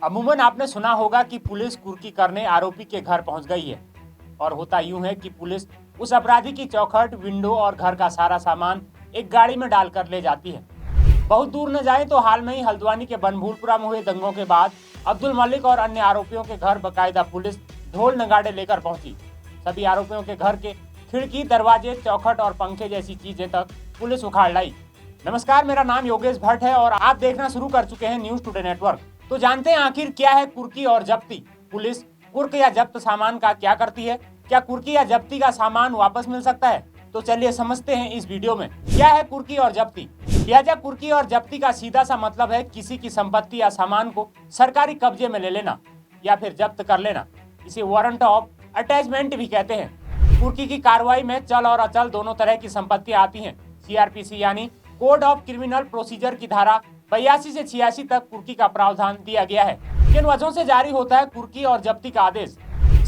अमूमन आपने सुना होगा कि पुलिस कुर्की करने आरोपी के घर पहुंच गई है और होता यूं है कि पुलिस उस अपराधी की चौखट, विंडो और घर का सारा सामान एक गाड़ी में डालकर ले जाती है। बहुत दूर न जाए तो हाल में ही हल्द्वानी के बनभूलपुरा में हुए दंगों के बाद अब्दुल मलिक और अन्य आरोपियों के घर बकायदा पुलिस ढोल नगाड़े लेकर पहुंची। सभी आरोपियों के घर के खिड़की, दरवाजे, चौखट और पंखे जैसी चीजें तक पुलिस उखाड़ लाई। नमस्कार, मेरा नाम योगेश भट्ट है और आप देखना शुरू कर चुके हैं न्यूज टुडे नेटवर्क। तो जानते हैं आखिर क्या है कुर्की और जब्ती। पुलिस कुर्क या जब्त सामान का क्या करती है? क्या कुर्की या जब्ती का सामान वापस मिल सकता है? तो चलिए समझते हैं इस वीडियो में क्या है कुर्की और जब्ती। लिहाजा कुर्की और जब्ती का सीधा सा मतलब है किसी की संपत्ति या सामान को सरकारी कब्जे में ले लेना या फिर जब्त कर लेना। इसे वारंट ऑफ अटैचमेंट भी कहते हैं। कुर्की की कार्रवाई में चल और अचल दोनों तरह की संपत्तियां आती हैं। सीआरपीसी यानी कोड ऑफ क्रिमिनल प्रोसीजर की धारा 82 से 86 तक कुर्की का प्रावधान दिया गया है। किन वजहों से जारी होता है कुर्की और जब्ती का आदेश?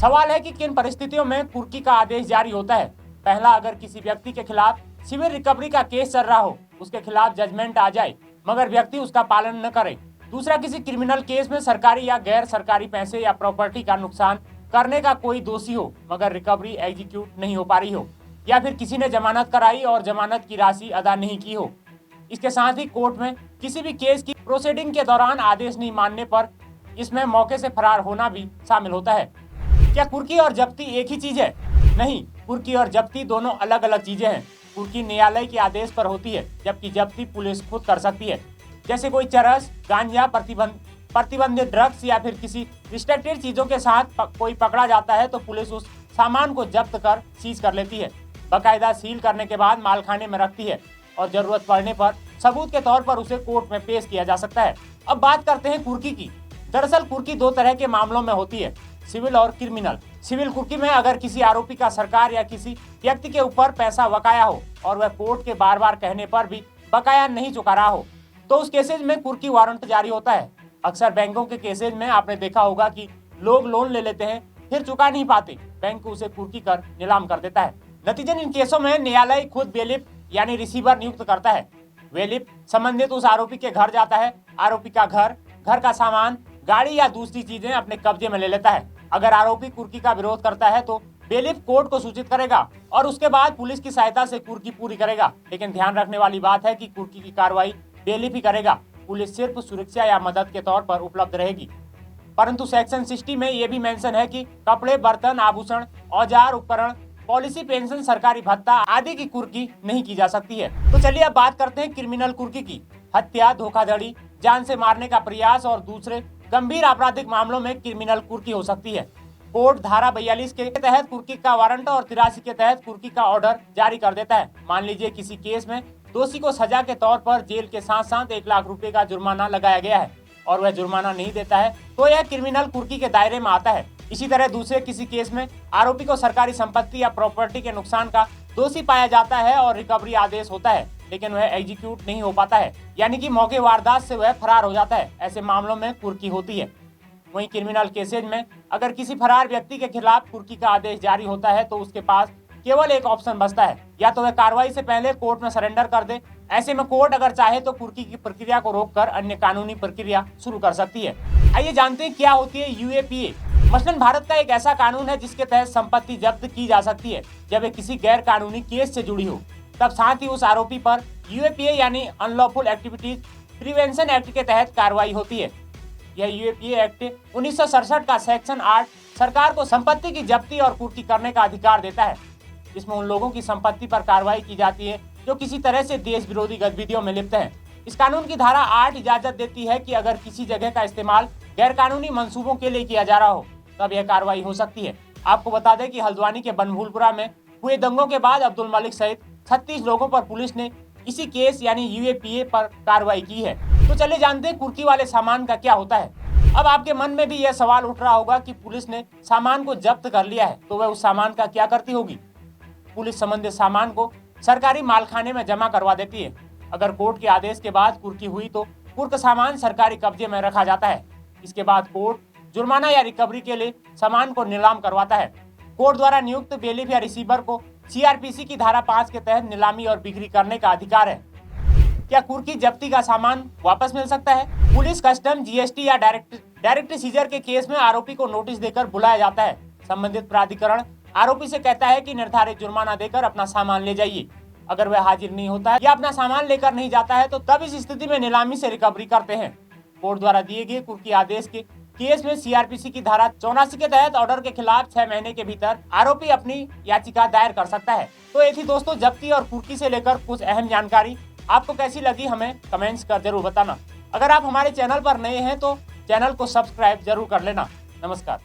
सवाल है कि किन परिस्थितियों में कुर्की का आदेश जारी होता है। पहला, अगर किसी व्यक्ति के खिलाफ सिविल रिकवरी का केस चल रहा हो, उसके खिलाफ जजमेंट आ जाए मगर व्यक्ति उसका पालन न करे। दूसरा, किसी क्रिमिनल केस में सरकारी या गैर सरकारी पैसे या प्रॉपर्टी का नुकसान करने का कोई दोषी हो मगर रिकवरी एग्जीक्यूट नहीं हो पा रही हो, या फिर किसी ने जमानत कराई और जमानत की राशि अदा नहीं की हो। इसके साथ ही कोर्ट में किसी भी केस की प्रोसीडिंग के दौरान आदेश नहीं मानने पर इसमें मौके से फरार होना भी शामिल होता है। क्या कुर्की और जब्ती एक ही चीज है? नहीं, कुर्की और जब्ती दोनों अलग अलग चीजें हैं। कुर्की न्यायालय के आदेश पर होती है जबकि जब्ती पुलिस खुद कर सकती है। जैसे कोई चरस, गांजा, प्रतिबंधित ड्रग्स या फिर किसी रिस्ट्रिक्टेड चीजों के साथ कोई पकड़ा जाता है तो पुलिस उस सामान को जब्त कर सीज कर लेती है। बाकायदा सील करने के बाद मालखाने में रखती है और जरूरत पड़ने पर सबूत के तौर पर उसे कोर्ट में पेश किया जा सकता है। अब बात करते हैं कुर्की की। दरअसल कुर्की दो तरह के मामलों में होती है, सिविल और क्रिमिनल। सिविल कुर्की में अगर किसी आरोपी का सरकार या किसी व्यक्ति के ऊपर पैसा बकाया हो और वह कोर्ट के बार बार कहने पर भी बकाया नहीं चुका रहा हो तो उस केसेज में कुर्की वारंट जारी होता है। अक्सर बैंकों के केसेज में आपने देखा होगा कि लोग लोन ले लेते हैं, फिर चुका नहीं पाते, बैंक उसे कुर्की कर नीलाम कर देता है। नतीजन इन केसों में न्यायालय खुद बेलिफ यानी रिसीवर नियुक्त करता है। बेलिफ संबंधित उस आरोपी के घर जाता है, आरोपी का घर का सामान, गाड़ी या दूसरी चीजें अपने कब्जे में ले लेता है। अगर आरोपी कुर्की का विरोध करता है तो बेलिफ कोर्ट को सूचित करेगा और उसके बाद पुलिस की सहायता से कुर्की पूरी करेगा। लेकिन ध्यान रखने वाली बात है कि कुर्की की कार्रवाई बेलिफ ही करेगा, पुलिस सिर्फ सुरक्षा या मदद के तौर पर उपलब्ध रहेगी। परंतु सेक्शन 60 में ये भी मेंशन है कि कपड़े, बर्तन, आभूषण, औजार, उपकरण, पॉलिसी, पेंशन, सरकारी भत्ता आदि की कुर्की नहीं की जा सकती है। तो चलिए अब बात करते हैं क्रिमिनल कुर्की की। हत्या, धोखाधड़ी, जान से मारने का प्रयास और दूसरे गंभीर आपराधिक मामलों में क्रिमिनल कुर्की हो सकती है। कोर्ट धारा 42 के तहत कुर्की का वारंट और 83 के तहत कुर्की का ऑर्डर जारी कर देता है। मान लीजिए किसी केस में दोषी को सजा के तौर पर जेल के साथ साथ 1 लाख रुपए का जुर्माना लगाया गया है और वह जुर्माना नहीं देता है तो यह क्रिमिनल कुर्की के दायरे में आता है। इसी तरह दूसरे किसी केस में आरोपी को सरकारी संपत्ति या प्रॉपर्टी के नुकसान का दोषी पाया जाता है और रिकवरी आदेश होता है लेकिन वह एग्जीक्यूट नहीं हो पाता है, यानी कि मौके वारदात से वह फरार हो जाता है। ऐसे मामलों में कुर्की होती है। वहीं क्रिमिनल केसेज में अगर किसी फरार व्यक्ति के खिलाफ कुर्की का आदेश जारी होता है तो उसके पास केवल एक ऑप्शन बचता है, या तो वह कार्रवाई से पहले कोर्ट में सरेंडर कर दे। ऐसे में कोर्ट अगर चाहे तो कुर्की की प्रक्रिया को रोककर अन्य कानूनी प्रक्रिया शुरू कर सकती है। आइए जानते हैं क्या होती है यूएपीए। मसलन भारत का एक ऐसा कानून है जिसके तहत संपत्ति जब्त की जा सकती है जब ये किसी गैर कानूनी केस से जुड़ी हो। तब साथ ही उस आरोपी पर यूएपीए यानी अनलॉफुल एक्टिविटीज प्रिवेंशन एक्ट के तहत कार्रवाई होती है। यह यूएपीए एक्ट 1967 का सेक्शन 8 सरकार को संपत्ति की जब्ती और कुर्की करने का अधिकार देता है। इसमें उन लोगों की संपत्ति पर कार्रवाई की जाती है जो किसी तरह से देश विरोधी गतिविधियों में लिप्त हैं। इस कानून की धारा 8 इजाजत देती है कि अगर किसी जगह का इस्तेमाल गैर कानूनी मंसूबों के लिए किया जा रहा हो तब यह कार्रवाई हो सकती है। आपको बता दें कि हल्द्वानी के बनभूलपुरा में हुए दंगों के बाद अब्दुल मलिक सहित 36 लोगों पर पुलिस ने इसी केस यानी यूएपीए पर कार्रवाई की है। तो चलिए जानते हैं कुर्की वाले सामान का क्या होता है। अब आपके मन में भी यह सवाल उठ रहा होगा कि पुलिस ने सामान को जब्त कर लिया है तो वह उस सामान का क्या करती होगी। पुलिस संबंधित सामान को सरकारी मालखाने में जमा करवा देती है। अगर कोर्ट के आदेश के बाद कुर्की हुई तो कुर्क सामान सरकारी कब्जे में रखा जाता है। इसके बाद कोर्ट जुर्माना या रिकवरी के लिए सामान को नीलाम करवाता है। कोर्ट द्वारा नियुक्त बेलिफ या रिसीवर को सीआरपीसी की धारा 5 के तहत नीलामी और बिक्री करने का अधिकार है। क्या कुर्की जब्ती का सामान वापस मिल सकता है? पुलिस, कस्टम, जीएसटी या डायरेक्ट सीजर के केस में आरोपी को नोटिस देकर बुलाया जाता है। संबंधित प्राधिकरण आरोपी से कहता है कि निर्धारित जुर्माना देकर अपना सामान ले जाइए। अगर वह हाजिर नहीं होता है या अपना सामान लेकर नहीं जाता है तो तब इस स्थिति में नीलामी से रिकवरी करते हैं। कोर्ट द्वारा दिए गए कुर्की आदेश के केस में सीआरपीसी की धारा 84 के तहत ऑर्डर के खिलाफ 6 महीने के भीतर आरोपी अपनी याचिका दायर कर सकता है। तो ये थी दोस्तों जब्ती और कुर्की से लेकर कुछ अहम जानकारी। आपको कैसी लगी हमें कमेंट्स कर जरूर बताना। अगर आप हमारे चैनल पर नए हैं तो चैनल को सब्सक्राइब जरूर कर लेना। नमस्कार।